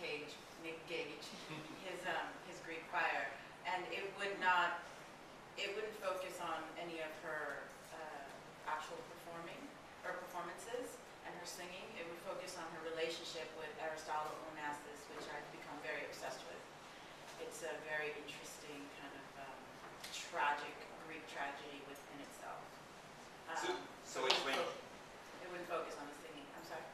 Gage, his Greek choir, and it wouldn't focus on any of her actual performances and her singing. It would focus on her relationship with Aristotle Onassis, which I've become very obsessed with. It's a very interesting kind of tragic Greek tragedy within itself. So it's when it wouldn't focus on the singing. I'm sorry.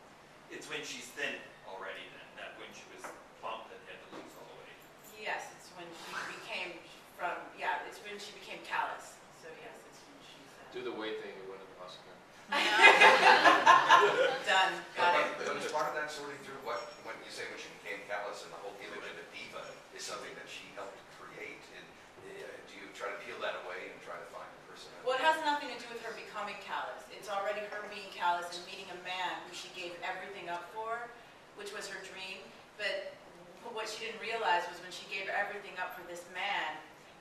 It's when she's thin already, then, that when she was plump that had to lose all the weight. Yes, it's when she became it's when she became callous. So yes, it's when she's do the weight thing, you win an Oscar. Done. Got it. But as part of that sorting through when you say when she became callous and the whole image of a diva is something that she helped create, and do you try to peel that away and try to find a personality? Well, it has nothing to do with her becoming callous. It's already her being callous and meeting a man who she gave everything up for, which was her dream. But what she didn't realize was when she gave everything up for this man,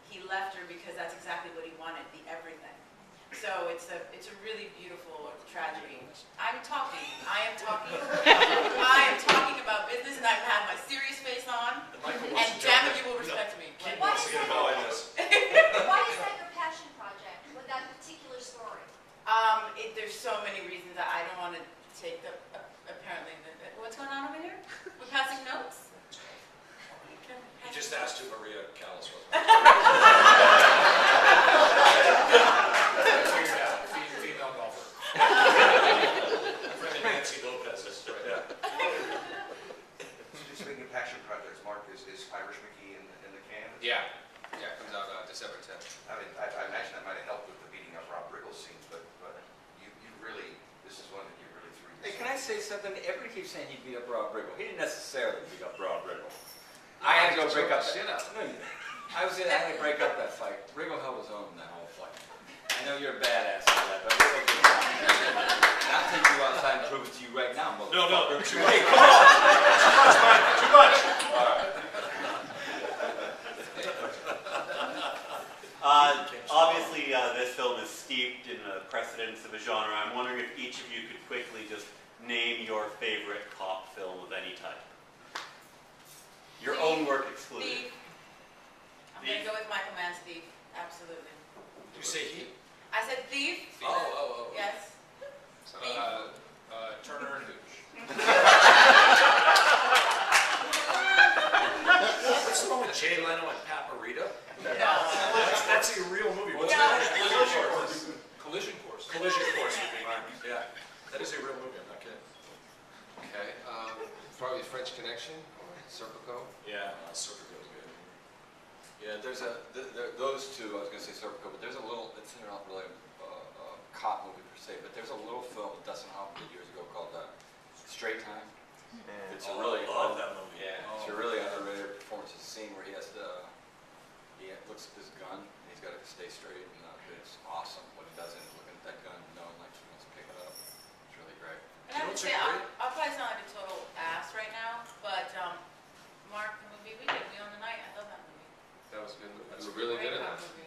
he left her because that's exactly what he wanted, the everything. So it's a really beautiful tragedy. I am talking about business, and I've had my serious face on, and damn it, you will respect me. Why is that your passion project with that particular story? There's so many reasons that I don't want to take the, apparently, what's going on over here? We're passing notes? You just asked who Maria Callas was. Figured out. Female golfer. Friend of Nancy Lopez is right there. Speaking of passion projects, Mark, is Irish McKay in the can? Yeah, it comes out December 10th. I mean, I imagine that might have helped with the beating up Rob Riggle scenes, but you really, this is one that you really threw Hey, yourself. can I say something? Everybody keeps saying he beat up Rob Riggle. He didn't necessarily beat up Rob Riggle. I had to go break up shit out. I had to break up that fight. Riggle held his own in that whole fight. I know you're a badass for that, but Riggle did not. And I'll take you outside and prove it to you right now, motherfucker. No, too much. Come on. Too much. All right. Obviously, this film is steeped in the precedents of a genre. I'm wondering if each of you could quickly just name your favorite cop film of any type. Your own work excluded. Thief. I'm going to go with Michael Mann's Thief. Absolutely. Did you say he? I said Thief. Oh. Yes. Turner and Hooch. What's wrong with Jay Leno and Paparita? No. That's a real movie. What's No. that? Collision Course. Collision Course. Yeah. That is a real movie. I'm not kidding. Okay, probably French Connection or Serpico. Yeah. Serpico's good. Yeah, there's those two, I was going to say Serpico, but there's a little, it's not really a cop movie per se, but there's a little film that Dustin Hoffman did years ago called Straight Time. It's a really I love that movie. Yeah, it's a really underrated performance. It's a scene where he looks at this gun, and he's got to stay straight, and it's awesome when he does it, looking at that gun, knowing like he wants to pick it up. It's really great. And I would say, I'll probably sound like a total ass right now, but Mark, the movie we did, We Own the Night, I love that movie. That was good. You were really good at that. Movie.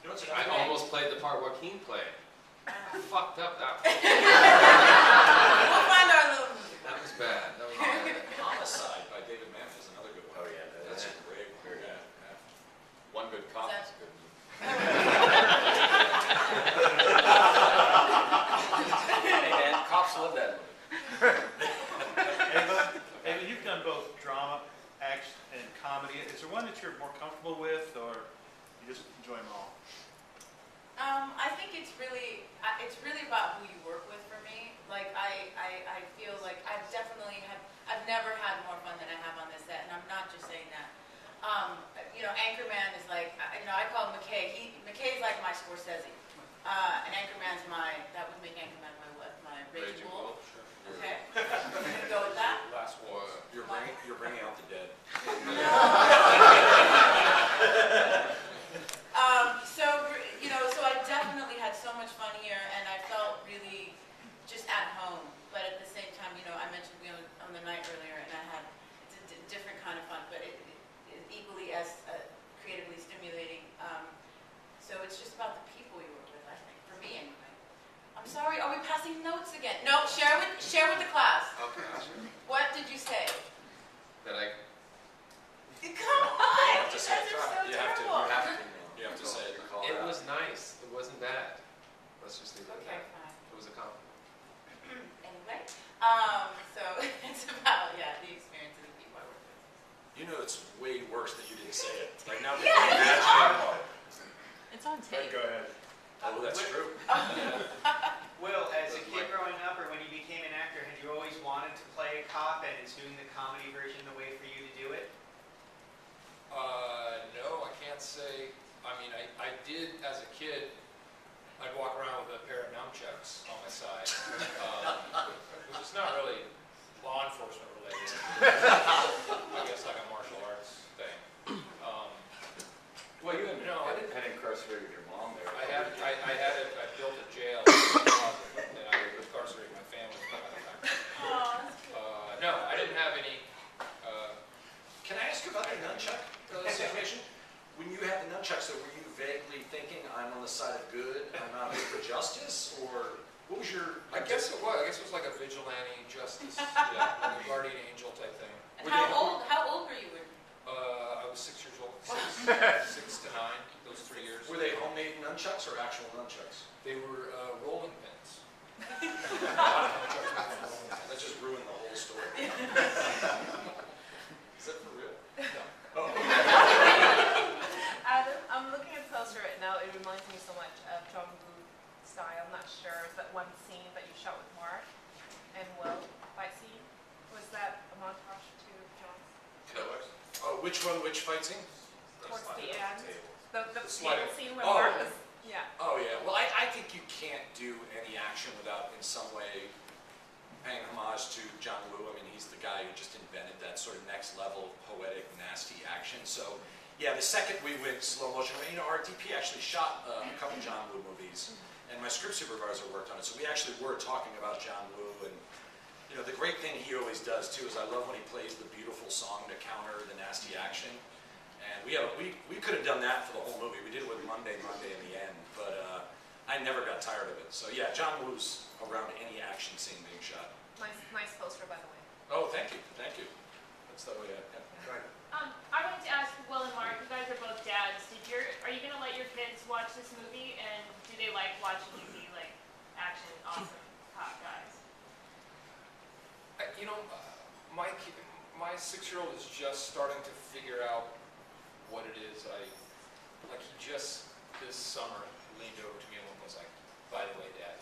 You know what's I almost played the part Joaquin played. Fucked up that one. We'll find our little movie. That was bad. That was bad. Homicide by David Mann is another good one. Oh, yeah, That's a great one. Yeah. One good cop is a good movie. Hey man, cops love that movie. Ava, you've done both drama, action, and comedy. Is there one that you're more comfortable with, or you just enjoy them all? I think it's really about who you work with for me. Like I feel like I've never had more fun than I have on this set, and I'm not just saying that. Anchorman is like, I call him McKay. McKay's like my Scorsese. And Anchorman's that would make Anchorman my Raging Bull. Sure. Okay. I'm gonna go with that. Last war. You're bringing out the dead. So I definitely had so much fun here, and I felt really just at home. But at the same time, I mentioned We on the Night earlier, and I had different kind of fun, but it equally as creatively stimulating. So it's just about the people you work with, I think, for me anyway. I'm sorry, are we passing notes again? No, share with the class. Okay. What did you say? that I, Come You on, have to you say guys it. are so You have to, you terrible. have to, you have to say it. it was nice, it wasn't bad. Let's just leave it at Okay, that. fine. It was a compliment. Anyway, so it's about, yeah, the experience of the people I work with. You know it's way worse that you didn't say it. Right now, Yeah, people imagine. It's on tape. Go ahead. Oh, that's true. Will, as a kid growing up or when you became an actor, had you always wanted to play a cop and is doing the comedy version the way for you to do it? No, I can't say. I mean, I did as a kid. I'd walk around with a pair of nunchucks on my side, which is not really law enforcement related. I guess like a martial arts thing. Well, you No, I didn't. had incarcerated your mom there. I built a jail in the closet, and I incarcerated my family. Oh, that's cute. No, I didn't have any. Can I ask you about the nunchuck situation? When you had the nunchucks, were you vaguely thinking, I'm on the side of good, I'm out here for justice, or what was your? I guess it was. I guess it was like a vigilante justice, yeah, like a guardian angel type thing. And how old were you when? I was 6 years old. 6 to 9, those 3 years. Were they homemade nunchucks or actual nunchucks? They were rolling pins. That just ruined the whole story. Is that for real? Oh. Adam, I'm looking at the poster right now. It reminds me so much of John Woo style. I'm not sure. Is that one scene that you shot with Mark and Will, fight scene? Was that a montage to John's? Oh, which one? Which fight scene? Towards the end? The slide. table scene where Oh. Mark was, yeah. Oh yeah. Well, I think you can't do any action without, in some way, paying homage to John Woo. I mean, he's the guy who just invented that sort of next level of poetic, nasty action. So, yeah, the second we went slow motion, you know, our DP actually shot a couple John Woo movies, and my script supervisor worked on it. So we actually were talking about John Woo, and you know, the great thing he always does too is I love when he plays the beautiful song to counter the nasty action. And we could have done that for the whole movie. We did it with Monday in the end, but I never got tired of it. So yeah, John Woo's around any action scene being shot. Nice poster, by the way. Oh, thank you. That's the way I. I wanted to ask Will and Mark, you guys are both dads. Are you gonna let your kids watch this movie, and do they like watching you be like action, awesome cop guys? You know, my 6-year-old is just starting to figure out what it is he just this summer leaned over to me and was like, by the way, Dad,